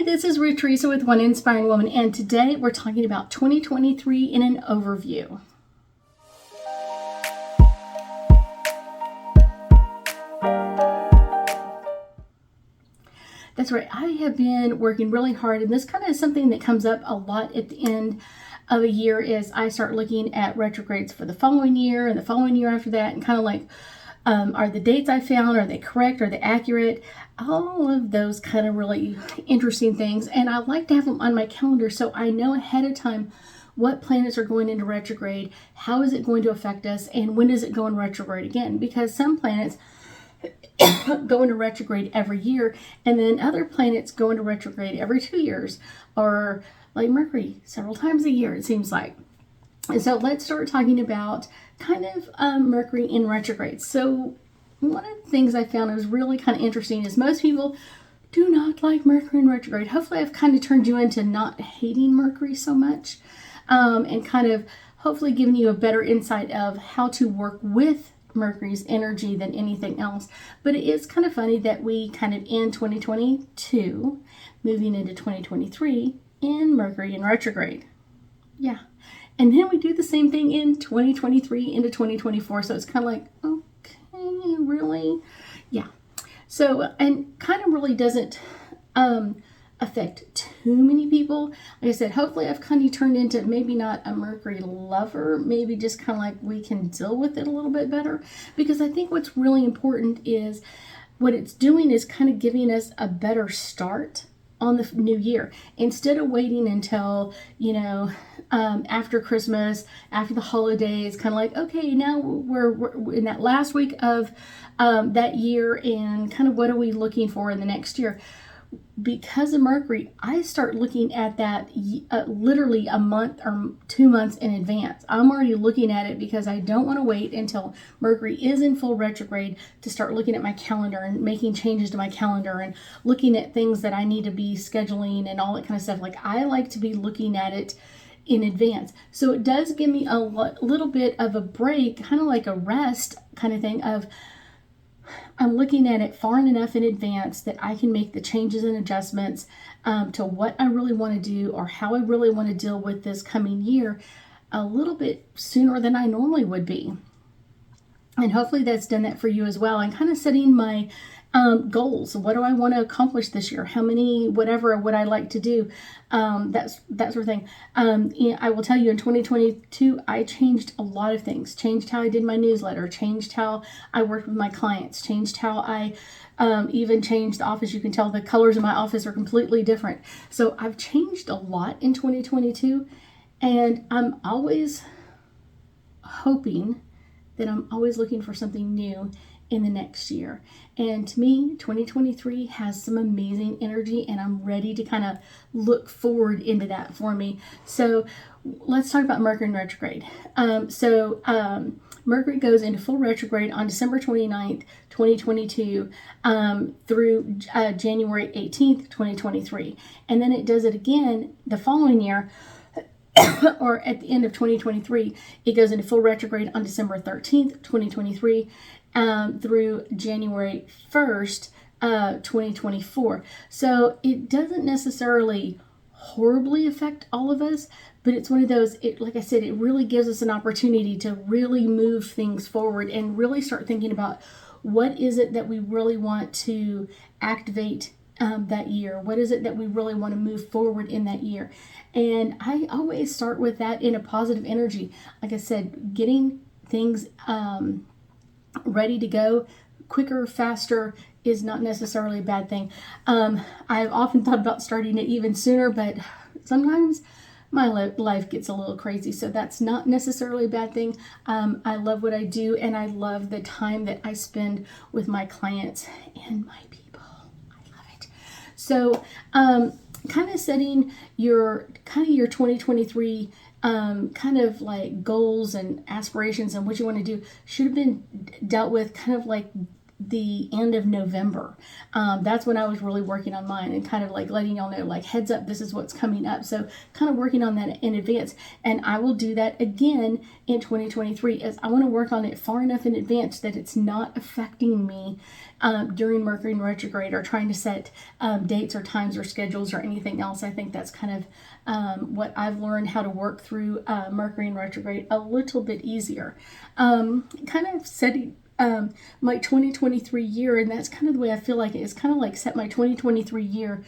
Hi, this is Ruth, Theresa with One Inspiring Woman, and today we're talking about 2023 in an overview. That's right, I have been working really hard, and this kind of is something that comes up a lot at the end of a year is I start looking at retrogrades for the following year and the following year after that, and kind of like, are the dates I found, are they correct, are they accurate? All of those kind of really interesting things, and I like to have them on my calendar so I know ahead of time what planets are going into retrograde, how is it going to affect us, and when does it go in retrograde again, because some planets go into retrograde every year, and then other planets go into retrograde every 2 years, or like Mercury several times a year, it seems like. And so let's start talking about kind of Mercury in retrograde. So one of the things I found was really kind of interesting is most people do not like Mercury in retrograde. Hopefully I've kind of turned you into not hating Mercury so much, and kind of hopefully giving you a better insight of how to work with Mercury's energy than anything else. But it is kind of funny that we kind of end 2022 moving into 2023 in Mercury in retrograde. Yeah. And then we do the same thing in 2023 into 2024. So it's kind of like, okay, really? Yeah. So, and kind of really doesn't affect too many people. Like I said, hopefully I've kind of turned into maybe not a Mercury lover, maybe just kind of like we can deal with it a little bit better. Because I think what's really important is what it's doing is kind of giving us a better start on the new year, instead of waiting until, after Christmas, after the holidays, kind of like, okay, now we're in that last week of that year, and kind of what are we looking for in the next year? Because of Mercury, I start looking at that literally a month or 2 months in advance. I'm already looking at it because I don't want to wait until Mercury is in full retrograde to start looking at my calendar and making changes to my calendar and looking at things that I need to be scheduling and all that kind of stuff. Like, I like to be looking at it in advance. So it does give me a little bit of a break, kind of like a rest kind of thing of, I'm looking at it far enough in advance that I can make the changes and adjustments to what I really want to do or how I really want to deal with this coming year a little bit sooner than I normally would be. And hopefully that's done that for you as well. I'm kind of setting my goals. What do I want to accomplish this year? How many, whatever would I like to do? That sort of thing. I will tell you, in 2022, I changed a lot of things. Changed how I did my newsletter. Changed how I worked with my clients. Changed how I even changed the office. You can tell the colors of my office are completely different. So I've changed a lot in 2022, and I'm always hoping that I'm always looking for something new in the next year. And to me, 2023 has some amazing energy, and I'm ready to kind of look forward into that for me. So let's talk about Mercury in retrograde. Mercury goes into full retrograde on December 29th, 2022 through January 18th, 2023. And then it does it again the following year, or at the end of 2023, it goes into full retrograde on December 13th, 2023, through January 1st, 2024. So it doesn't necessarily horribly affect all of us, but it's one of those, like I said, it really gives us an opportunity to really move things forward and really start thinking about what is it that we really want to activate that year. What is it that we really want to move forward in that year? And I always start with that in a positive energy. Like I said, getting things ready to go quicker, faster is not necessarily a bad thing. I've often thought about starting it even sooner, but sometimes my life gets a little crazy, so that's not necessarily a bad thing. I love what I do, and I love the time that I spend with my clients and my people. So, kind of setting your 2023 kind of like goals and aspirations and what you want to do should have been dealt with kind of like the end of November. That's when I was really working on mine and kind of like letting y'all know, like, heads up, this is what's coming up. So kind of working on that in advance. And I will do that again in 2023, as I want to work on it far enough in advance that it's not affecting me during Mercury in retrograde, or trying to set dates or times or schedules or anything else. I think that's kind of what I've learned how to work through Mercury in retrograde a little bit easier. Kind of setting my 2023 year, and that's kind of the way I feel like it is, kind of like set my 2023 year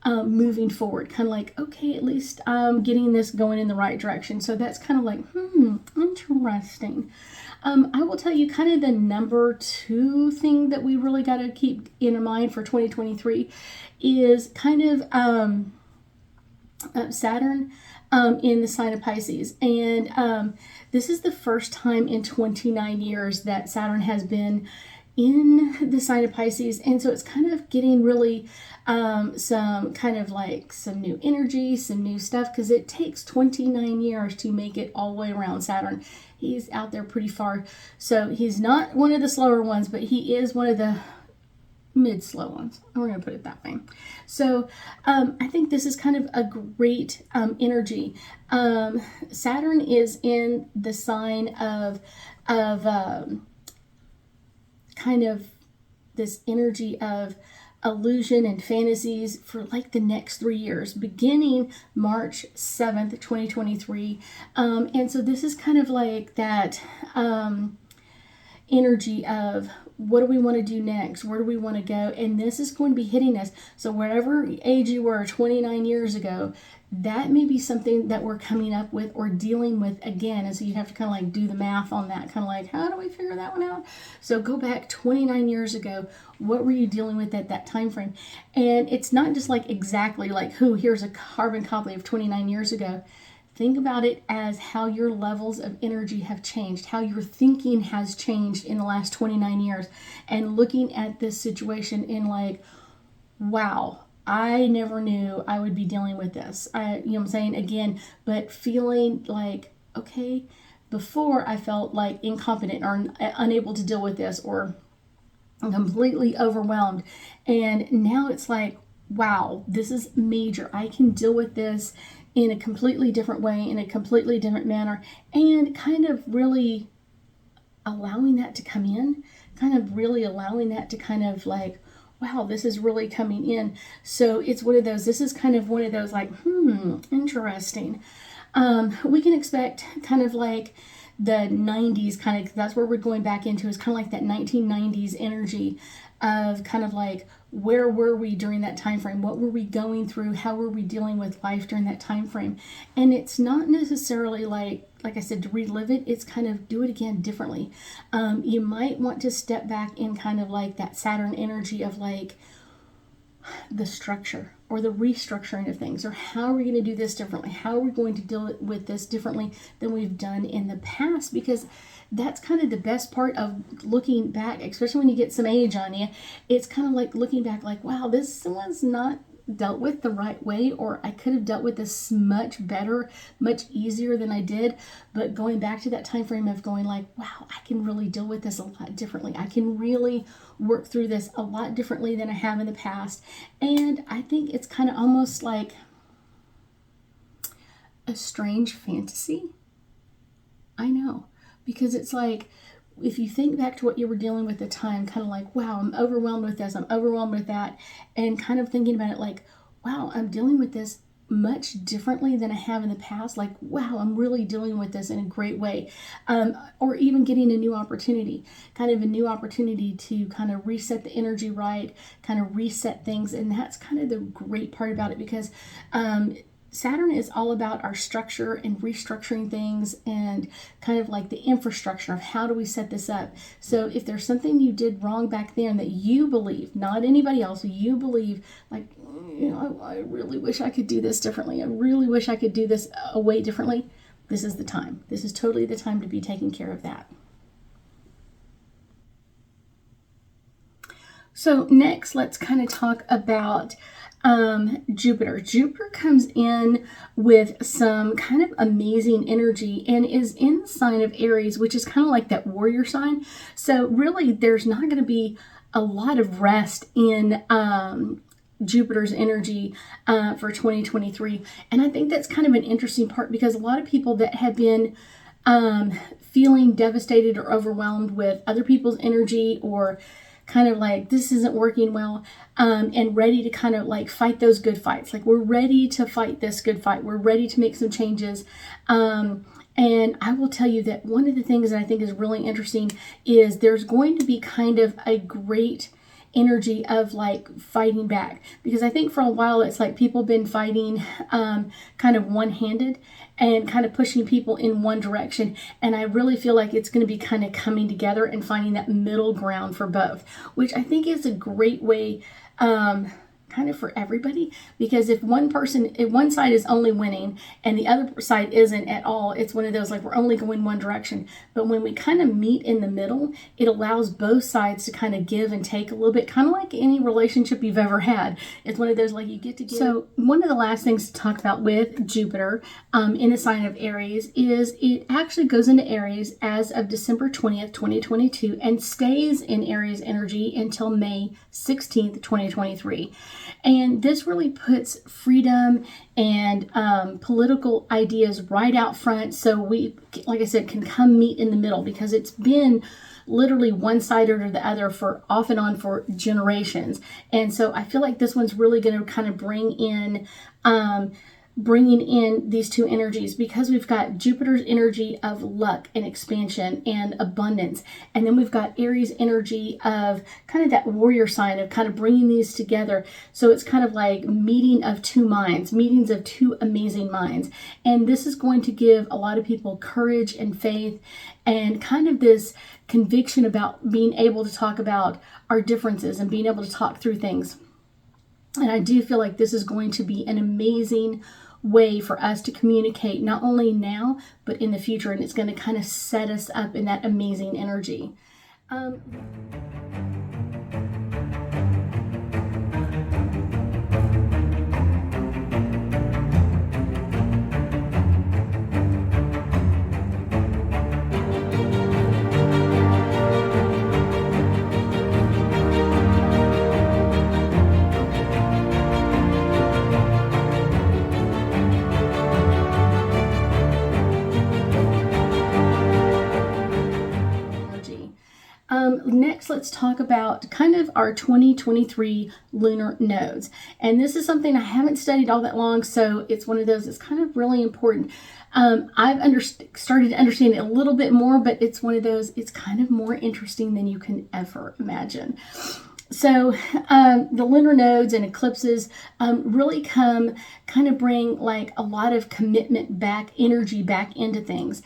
moving forward, kind of like, okay, at least I'm getting this going in the right direction. So that's kind of like, interesting. I will tell you kind of the number 2 thing that we really got to keep in mind for 2023 is kind of Saturn in the sign of Pisces. And this is the first time in 29 years that Saturn has been in the sign of Pisces. And so it's kind of getting really some kind of like some new energy, some new stuff, because it takes 29 years to make it all the way around Saturn. He's out there pretty far. So he's not one of the slower ones, but he is one of the mid-slow ones. We're going to put it that way. So I think this is kind of a great energy. Saturn is in the sign of kind of this energy of illusion and fantasies for like the next 3 years, beginning March 7th, 2023. And so this is kind of like that energy of, what do we want to do next? Where do we want to go? And this is going to be hitting us. So whatever age you were 29 years ago, that may be something that we're coming up with or dealing with again. And so you have to kind of like do the math on that, kind of like, how do we figure that one out? So go back 29 years ago. What were you dealing with at that time frame? And it's not just like exactly like, here's a carbon copy of 29 years ago. Think about it as how your levels of energy have changed, how your thinking has changed in the last 29 years, and looking at this situation in like, wow, I never knew I would be dealing with this. You know what I'm saying? Again, but feeling like, okay, before I felt like incompetent or unable to deal with this, or completely overwhelmed. And now it's like, wow, this is major. I can deal with this in a completely different way, in a completely different manner, and kind of really allowing that to come in, kind of really allowing that to kind of like, wow, this is really coming in. So it's one of those, this is kind of one of those like, interesting. We can expect kind of like the 90s kind of, that's where we're going back into, is kind of like that 1990s energy of kind of like, where were we during that time frame? What were we going through? How were we dealing with life during that time frame? And it's not necessarily like I said, to relive it. It's kind of do it again differently. You might want to step back in kind of like that Saturn energy of like the structure or the restructuring of things, or how are we going to do this differently? How are we going to deal with this differently than we've done in the past? Because that's kind of the best part of looking back, especially when you get some age on you. It's kind of like looking back like, wow, this was not dealt with the right way, or I could have dealt with this much better, much easier than I did. But going back to that time frame of going like, wow, I can really deal with this a lot differently. I can really work through this a lot differently than I have in the past. And I think it's kind of almost like a strange fantasy. I know, because it's like, if you think back to what you were dealing with at the time, kind of like, wow, I'm overwhelmed with this, I'm overwhelmed with that, and kind of thinking about it like, wow, I'm dealing with this much differently than I have in the past. Like, wow, I'm really dealing with this in a great way. Or even getting a new opportunity, kind of a new opportunity to kind of reset the energy right, kind of reset things. And that's kind of the great part about it, because Saturn is all about our structure and restructuring things, and kind of like the infrastructure of how do we set this up. So if there's something you did wrong back then that you believe, not anybody else, you believe like, I really wish I could do this differently. I really wish I could do this a way differently. This is the time. This is totally the time to be taking care of that. So next, let's kind of talk about Jupiter. Jupiter comes in with some kind of amazing energy and is in the sign of Aries, which is kind of like that warrior sign. So really there's not going to be a lot of rest in Jupiter's energy for 2023. And I think that's kind of an interesting part, because a lot of people that have been feeling devastated or overwhelmed with other people's energy, or kind of like this isn't working well, and ready to kind of like fight those good fights. Like, we're ready to fight this good fight. We're ready to make some changes. And I will tell you that one of the things that I think is really interesting is there's going to be kind of a great energy of like fighting back, because I think for a while it's like people have been fighting kind of one-handed and kind of pushing people in one direction, and I really feel like it's going to be kind of coming together and finding that middle ground for both, which I think is a great way kind of for everybody, because if one side is only winning and the other side isn't at all, it's one of those like we're only going one direction. But when we kind of meet in the middle, it allows both sides to kind of give and take a little bit, kind of like any relationship you've ever had. It's one of those like you get to give. So one of the last things to talk about with Jupiter in the sign of Aries is it actually goes into Aries as of December 20th, 2022, and stays in Aries energy until May 16th, 2023. And this really puts freedom and political ideas right out front. So we, like I said, can come meet in the middle, because it's been literally one-sided or the other for off and on for generations. And so I feel like this one's really going to kind of bringing in these two energies, because we've got Jupiter's energy of luck and expansion and abundance, and then we've got Aries energy of kind of that warrior sign of kind of bringing these together. So it's kind of like meetings of two amazing minds, and this is going to give a lot of people courage and faith and kind of this conviction about being able to talk about our differences and being able to talk through things. And I do feel like this is going to be an amazing way for us to communicate, not only now, but in the future. And it's going to kind of set us up in that amazing energy. Next, let's talk about kind of our 2023 lunar nodes. And this is something I haven't studied all that long, so it's one of those that's kind of really important. I've started to understand it a little bit more, but it's one of those, it's kind of more interesting than you can ever imagine. So the lunar nodes and eclipses really kind of bring like a lot of commitment back, energy back into things.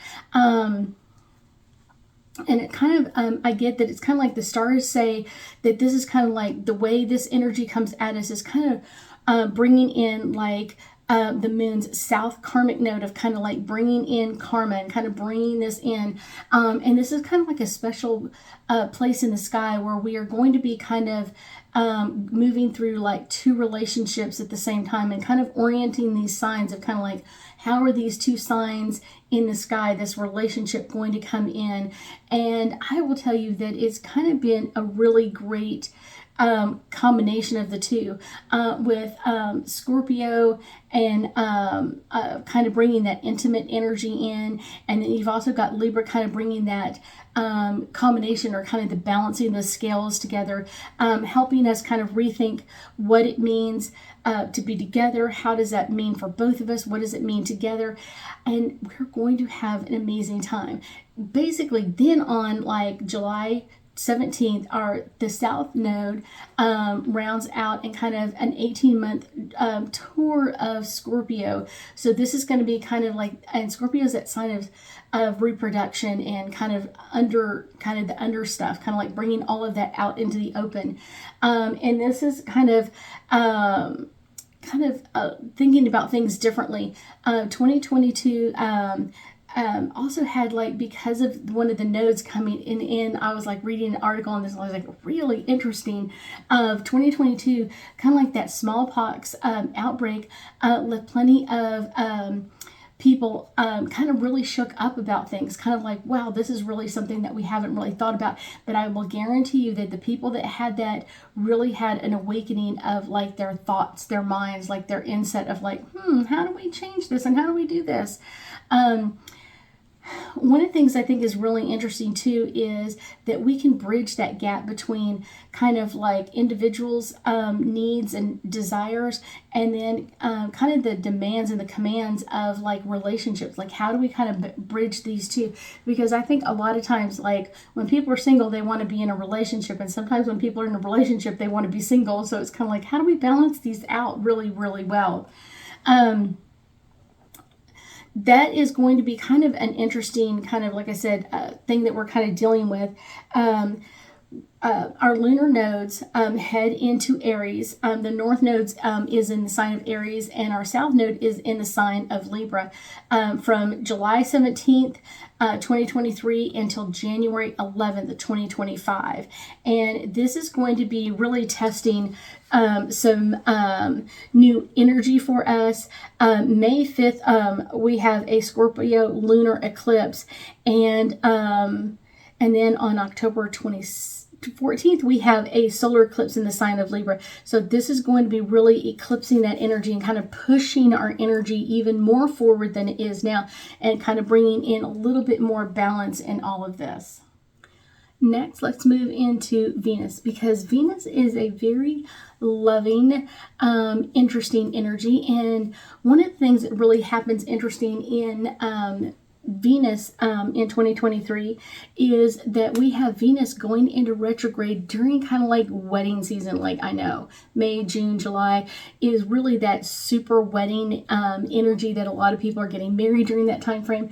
And it kind of, I get that it's kind of like the stars say that this is kind of like the way this energy comes at us is kind of bringing in like the moon's south karmic node of kind of like bringing in karma and kind of bringing this in. And this is kind of like a special place in the sky where we are going to be kind of moving through like two relationships at the same time, and kind of orienting these signs of kind of like, how are these two signs in the sky, this relationship, going to come in? And I will tell you that it's kind of been a really great combination of the two, with Scorpio and kind of bringing that intimate energy in, and then you've also got Libra kind of bringing that combination, or kind of the balancing the scales together, helping us kind of rethink what it means to be together. How does that mean for both of us? What does it mean together? And we're going to have an amazing time. Basically, then on like July 17th, the South Node rounds out in kind of an 18-month tour of Scorpio. So this is going to be kind of like, and Scorpio is that sign of reproduction and kind of the under stuff, kind of like bringing all of that out into the open. And this is kind of thinking about things differently. 2022 also had like, because of one of the nodes coming in, I was like reading an article on this, and I was like really interesting, of 2022, kind of like that smallpox outbreak left plenty of people kind of really shook up about things, kind of like, wow, this is really something that we haven't really thought about. But I will guarantee you that the people that had that really had an awakening of like their thoughts, their minds, like their insight of like, how do we change this and how do we do this? One of the things I think is really interesting too is that we can bridge that gap between kind of like individuals' needs and desires, and then kind of the demands and the commands of like relationships. Like, how do we kind of bridge these two? Because I think a lot of times, like when people are single, they want to be in a relationship, and sometimes when people are in a relationship, they want to be single. So it's kind of like, how do we balance these out really, really well? That is going to be kind of an interesting kind of, like I said, thing that we're kind of dealing with. Our lunar nodes head into Aries. The north node is in the sign of Aries, and our south node is in the sign of Libra from July 17th, 2023 until January 11th, 2025. And this is going to be really testing some new energy for us. May 5th, we have a Scorpio lunar eclipse, and then on October 14th, we have a solar eclipse in the sign of Libra. So this is going to be really eclipsing that energy and kind of pushing our energy even more forward than it is now, and kind of bringing in a little bit more balance in all of this. Next, let's move into Venus, because Venus is a very loving, interesting energy. And one of the things that really happens interesting in Venus in 2023 is that we have Venus going into retrograde during kind of like wedding season. Like, I know May, June, July is really that super wedding energy that a lot of people are getting married during that time frame.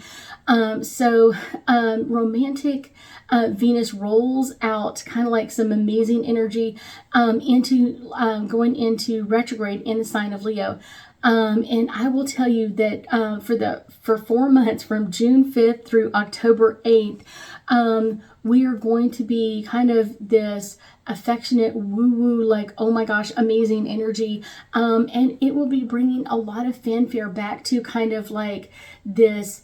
So romantic Venus rolls out kind of like some amazing energy into going into retrograde in the sign of Leo. And I will tell you that for 4 months, from June 5th through October 8th, we are going to be kind of this affectionate woo-woo, like, oh my gosh, amazing energy. And it will be bringing a lot of fanfare back to kind of like this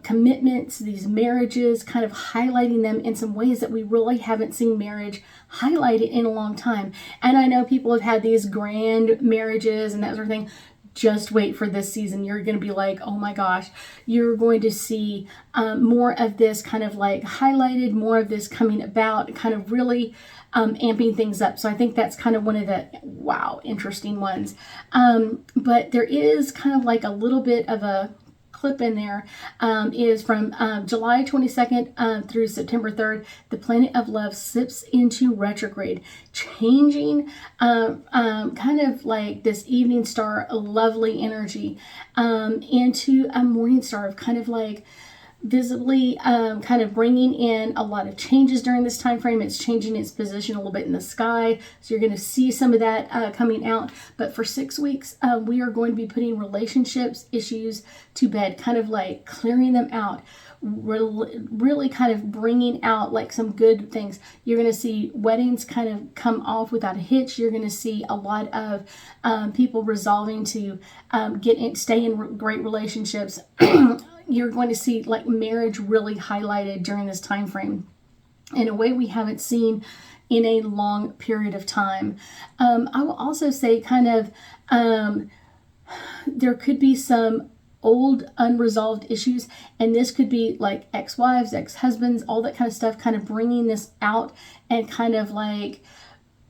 commitments, these marriages, kind of highlighting them in some ways that we really haven't seen marriage highlighted in a long time. And I know people have had these grand marriages and that sort of thing. Just wait for this season. You're going to be like, oh my gosh, you're going to see more of this kind of like highlighted, more of this coming about, kind of really amping things up. So I think that's kind of one of the, wow, interesting ones. But there is kind of like a little bit of a clip in there, is from July 22nd through September 3rd. The planet of love slips into retrograde, changing kind of like this evening star, lovely energy, into a morning star of kind of like visibly kind of bringing in a lot of changes during this time frame. It's changing its position a little bit in the sky, so you're going to see some of that coming out. But for 6 weeks, we are going to be putting relationships issues to bed, kind of like clearing them out, really kind of bringing out like some good things. You're going to see weddings kind of come off without a hitch. You're going to see a lot of people resolving to stay in great relationships. You're going to see like marriage really highlighted during this time frame in a way we haven't seen in a long period of time. I will also say kind of there could be some old unresolved issues, and this could be like ex-wives, ex-husbands, all that kind of stuff, kind of bringing this out and kind of like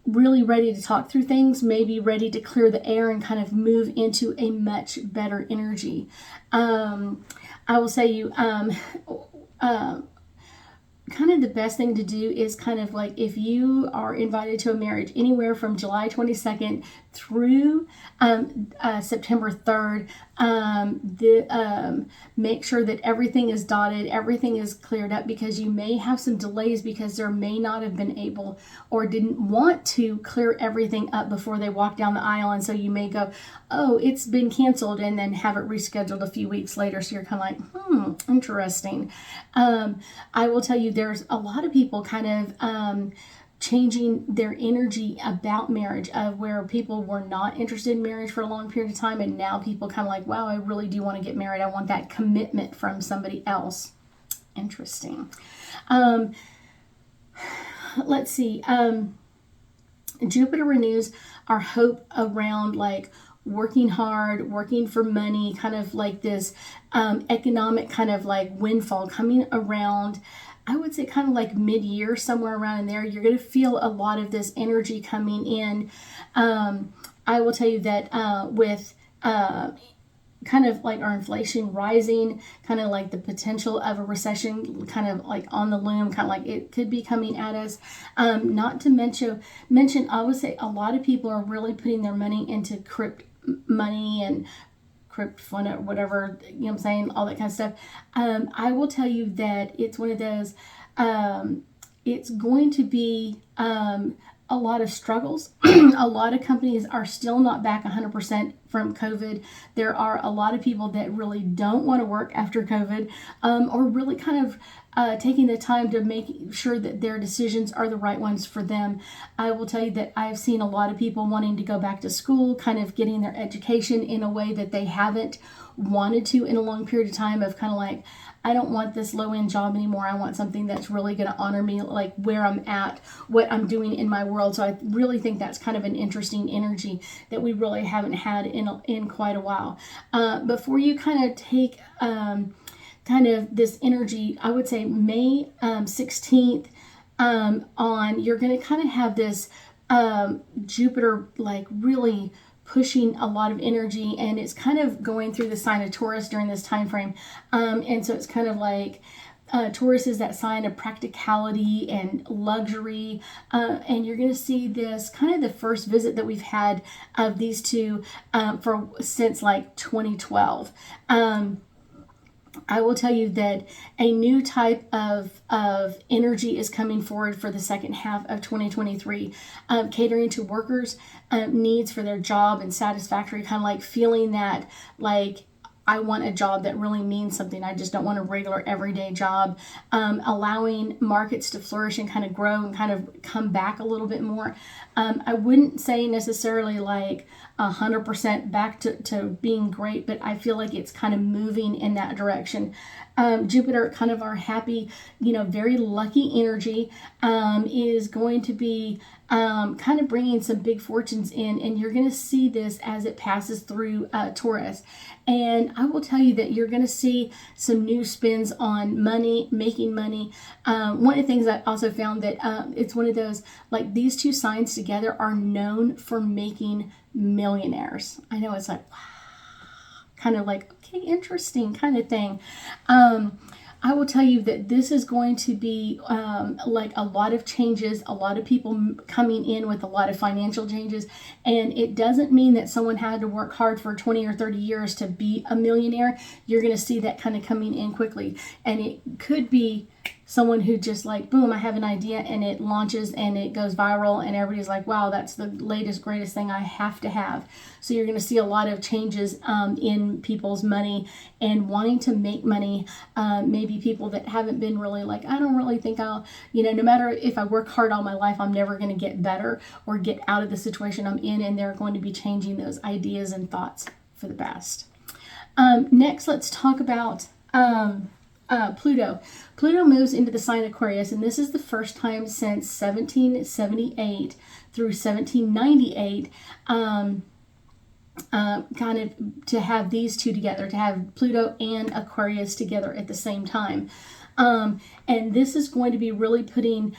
really ready to talk through things, maybe ready to clear the air and kind of move into a much better energy. I will say kind of the best thing to do is kind of like, if you are invited to a marriage anywhere from July 22nd through September 3rd, make sure that everything is dotted, everything is cleared up, because you may have some delays because there may not have been able or didn't want to clear everything up before they walk down the aisle. And so you may go, oh, it's been canceled, and then have it rescheduled a few weeks later. So you're kind of like, interesting. I will tell you, there's a lot of people kind of changing their energy about marriage, of where people were not interested in marriage for a long period of time, and now people kind of like, wow, I really do want to get married. I want that commitment from somebody else. Interesting. Let's see. Jupiter renews our hope around like working hard, working for money, kind of like this economic kind of like windfall coming around. I would say kind of like mid-year, somewhere around in there. You're going to feel a lot of this energy coming in. I will tell you that with kind of like our inflation rising, kind of like the potential of a recession kind of like on the loom, kind of like it could be coming at us. Not to mention, I would say a lot of people are really putting their money into crypto money and crypt fund or whatever, you know what I'm saying, all that kind of stuff. I will tell you that it's one of those, it's going to be a lot of struggles. A lot of companies are still not back 100% from COVID. There are a lot of people that really don't want to work after COVID, or really kind of taking the time to make sure that their decisions are the right ones for them. I will tell you that I've seen a lot of people wanting to go back to school, kind of getting their education in a way that they haven't wanted to in a long period of time, of kind of like, I don't want this low-end job anymore. I want something that's really going to honor me, like where I'm at, what I'm doing in my world. So I really think that's kind of an interesting energy that we really haven't had in quite a while. Before you kind of take kind of this energy, I would say May 16th on, you're going to kind of have this Jupiter like really pushing a lot of energy, and it's kind of going through the sign of Taurus during this time frame. And so it's kind of like Taurus is that sign of practicality and luxury, and you're going to see this kind of the first visit that we've had of these two since like 2012. I will tell you that a new type of energy is coming forward for the second half of 2023, catering to workers' needs for their job and satisfactory, kind of like feeling that like, I want a job that really means something. I just don't want a regular everyday job. Allowing markets to flourish and kind of grow and kind of come back a little bit more. I wouldn't say necessarily like 100% back to being great, but I feel like it's kind of moving in that direction. Jupiter, kind of our happy, very lucky energy, is going to be kind of bringing some big fortunes in, and you're going to see this as it passes through Taurus. And I will tell you that you're going to see some new spins on money, making money. One of the things I also found that it's one of those, like these two signs together are known for making millionaires. I know, it's like, wow, kind of like, okay, interesting kind of thing. I will tell you that this is going to be like a lot of changes, a lot of people coming in with a lot of financial changes. And it doesn't mean that someone had to work hard for 20 or 30 years to be a millionaire. You're going to see that kind of coming in quickly. And it could be someone who just like, boom, I have an idea, and it launches and it goes viral, and everybody's like, wow, that's the latest, greatest thing I have to have. So you're going to see a lot of changes in people's money and wanting to make money. Maybe people that haven't been really like, I don't really think I'll, no matter if I work hard all my life, I'm never going to get better or get out of the situation I'm in, and they're going to be changing those ideas and thoughts for the best. Next, let's talk about Pluto. Pluto moves into the sign Aquarius, and this is the first time since 1778 through 1798, kind of to have these two together, to have Pluto and Aquarius together at the same time. And this is going to be really putting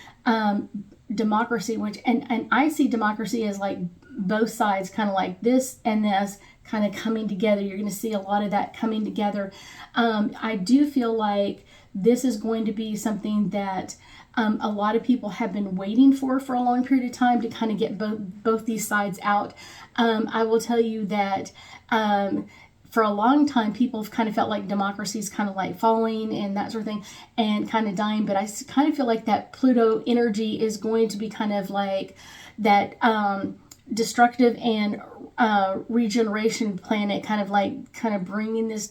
democracy, and I see democracy as like both sides, kind of like this and this kind of coming together. You're going to see a lot of that coming together. I do feel like this is going to be something that a lot of people have been waiting for a long period of time to kind of get both these sides out. I will tell you that for a long time, people have kind of felt like democracy is kind of like falling and that sort of thing and kind of dying. But I kind of feel like that Pluto energy is going to be kind of like that destructive and regeneration planet, kind of bringing this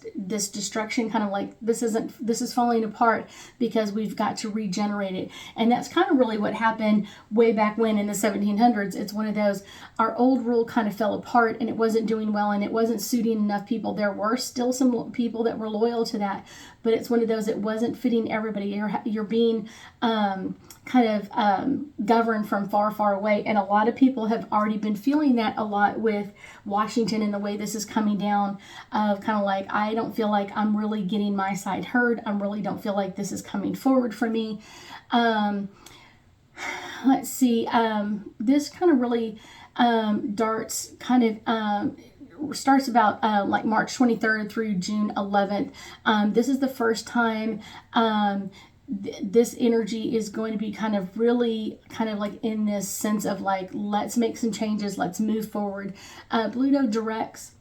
destruction, kind of like this is falling apart because we've got to regenerate it. And that's kind of really what happened way back when in the 1700s. It's one of those, our old rule kind of fell apart and it wasn't doing well and it wasn't suiting enough people. There were still some people that were loyal to that, but it's one of those, it wasn't fitting everybody. You're being governed from far, far away. And a lot of people have already been feeling that a lot with Washington and the way this is coming down, of kind of like, I don't feel like I'm really getting my side heard. I really don't feel like this is coming forward for me. Let's see. This kind of really starts about like March 23rd through June 11th. This is the first time this energy is going to be kind of like in this sense of like, let's make some changes, let's move forward. Pluto directs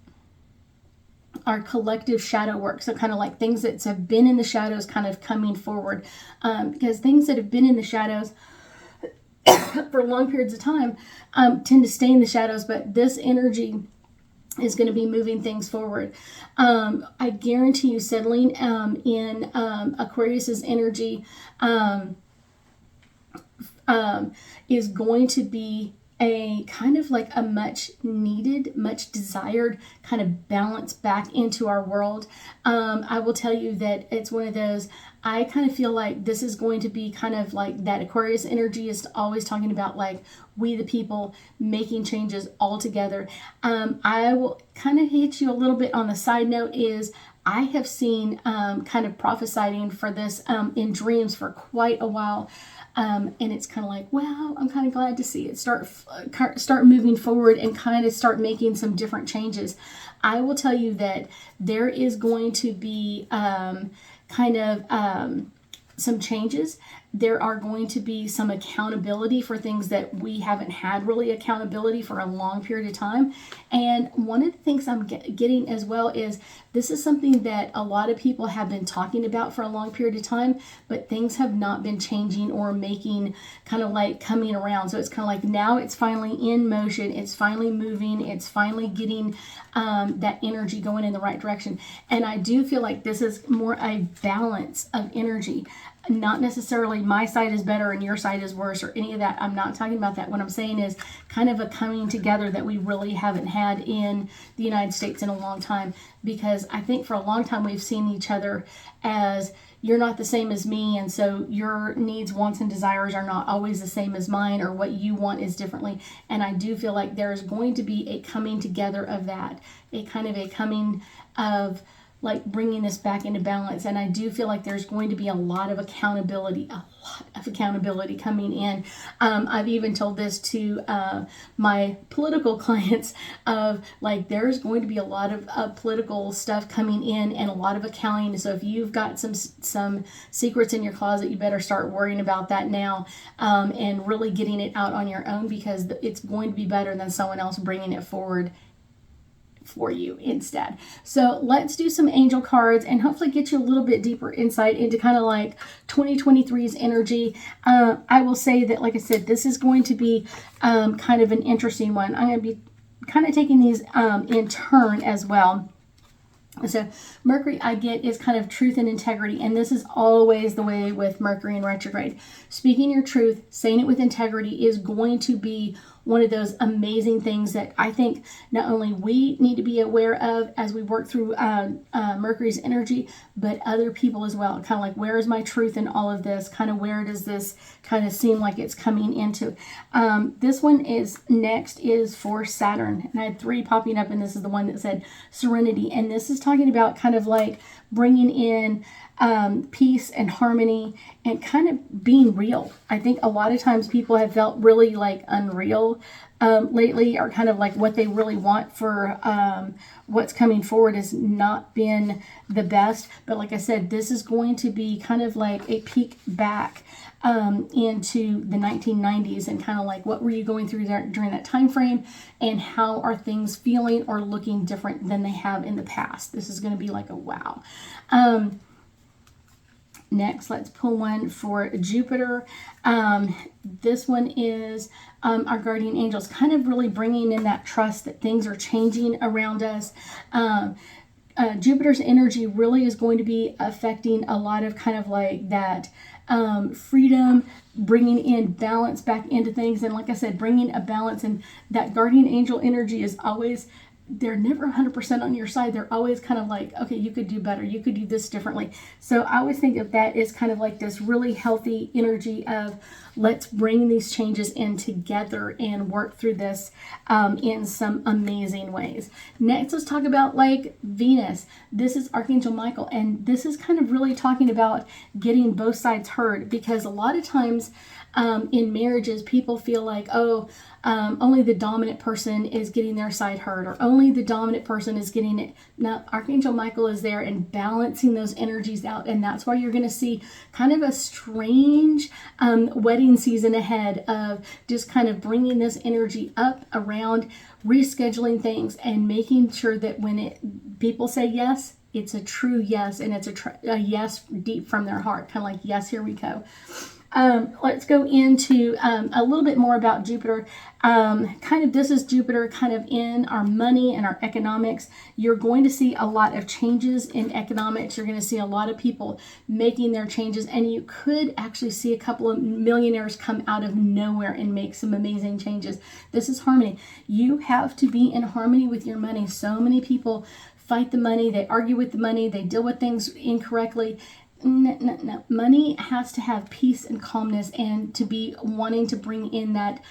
our collective shadow work. So kind of like things that have been in the shadows kind of coming forward, because things that have been in the shadows for long periods of time tend to stay in the shadows, but this energy is going to be moving things forward. I guarantee you settling in Aquarius's energy is going to be a kind of like a much needed, much desired kind of balance back into our world. I will tell you that it's one of those, I kind of feel like this is going to be kind of like that Aquarius energy is always talking about like we the people making changes all together. I will kind of hit you a little bit on the side note is I have seen kind of prophesying for this in dreams for quite a while. And it's kind of like, well, I'm kind of glad to see it start moving forward and kind of start making some different changes. I will tell you that there is going to be some changes. There are going to be some accountability for things that we haven't had really accountability for a long period of time. And one of the things I'm getting as well is this is something that a lot of people have been talking about for a long period of time, but things have not been changing or making kind of like coming around. So it's kind of like now it's finally in motion. It's finally moving. It's finally getting that energy going in the right direction. And I do feel like this is more a balance of energy. Not necessarily my side is better and your side is worse or any of that. I'm not talking about that. What I'm saying is kind of a coming together that we really haven't had in the United States in a long time, because I think for a long time we've seen each other as you're not the same as me, and so your needs, wants, and desires are not always the same as mine, or what you want is differently. And I do feel like there's going to be a coming together of that, a kind of a coming of like bringing this back into balance. And I do feel like there's going to be a lot of accountability coming in. I've even told this to my political clients of like, there's going to be a lot of political stuff coming in and a lot of accounting. So if you've got some secrets in your closet, you better start worrying about that now, and really getting it out on your own, because it's going to be better than someone else bringing it forward for you instead. So let's do some angel cards and hopefully get you a little bit deeper insight into kind of like 2023's energy. I will say that, like I said, this is going to be kind of an interesting one. I'm going to be kind of taking these in turn as well. So Mercury, I get, is kind of truth and integrity, and this is always the way with Mercury in retrograde. Speaking your truth, saying it with integrity is going to be one of those amazing things that I think not only we need to be aware of as we work through Mercury's energy, but other people as well. Kind of like, where is my truth in all of this? Kind of where does this kind of seem like it's coming into? This one is next is for Saturn, and I had 3 popping up, and this is the one that said serenity, and this is talking about kind of like bringing in peace and harmony and kind of being real. I think a lot of times people have felt really like unreal people lately are kind of like what they really want for what's coming forward has not been the best. But like I said, this is going to be kind of like a peek back into the 1990s and kind of like what were you going through there during that time frame, and how are things feeling or looking different than they have in the past. This is going to be like a wow. Next, let's pull one for Jupiter. This one is our guardian angels, kind of really bringing in that trust that things are changing around us. Jupiter's energy really is going to be affecting a lot of kind of like that freedom, bringing in balance back into things. And like I said, bringing a balance, and that guardian angel energy is always, they're never 100% on your side. They're always kind of like, okay, you could do better. You could do this differently. So I always think of that as kind of like this really healthy energy of let's bring these changes in together and work through this in some amazing ways. Next, let's talk about like Venus. This is Archangel Michael. And this is kind of really talking about getting both sides heard, because a lot of times in marriages, people feel like, oh, only the dominant person is getting their side heard, or only the dominant person is getting it. Now, Archangel Michael is there and balancing those energies out. And that's why you're going to see kind of a strange wedding season ahead of just kind of bringing this energy up around rescheduling things and making sure that when people say yes, it's a true yes, and it's a yes deep from their heart, kind of like, yes, here we go. Let's go into a little bit more about Jupiter. This is Jupiter kind of in our money and our economics. You're going to see a lot of changes in economics. You're going to see a lot of people making their changes, and you could actually see a couple of millionaires come out of nowhere and make some amazing changes. This is harmony. You have to be in harmony with your money. So many people fight the money, they argue with the money, they deal with things incorrectly. No. Money has to have peace and calmness, and to be wanting to bring in that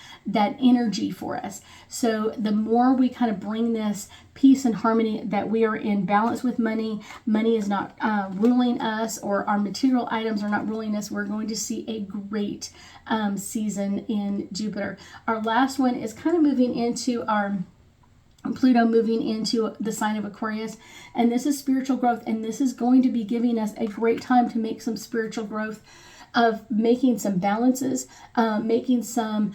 energy for us. So the more we kind of bring this peace and harmony, that we are in balance with money, money is not ruling us, or our material items are not ruling us, we're going to see a great season in Jupiter. Our last one is kind of moving into our Pluto, moving into the sign of Aquarius, and this is spiritual growth, and this is going to be giving us a great time to make some spiritual growth, of making some balances, making some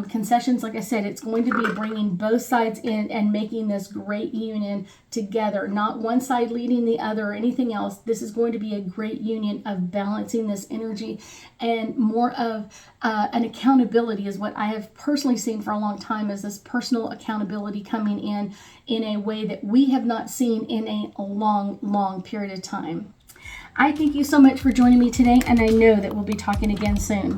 concessions. Like I said, it's going to be bringing both sides in and making this great union together, not one side leading the other or anything else. This is going to be a great union of balancing this energy, and more of an accountability is what I have personally seen for a long time, is this personal accountability coming in a way that we have not seen in a long period of time. I thank you so much for joining me today, and I know that we'll be talking again soon.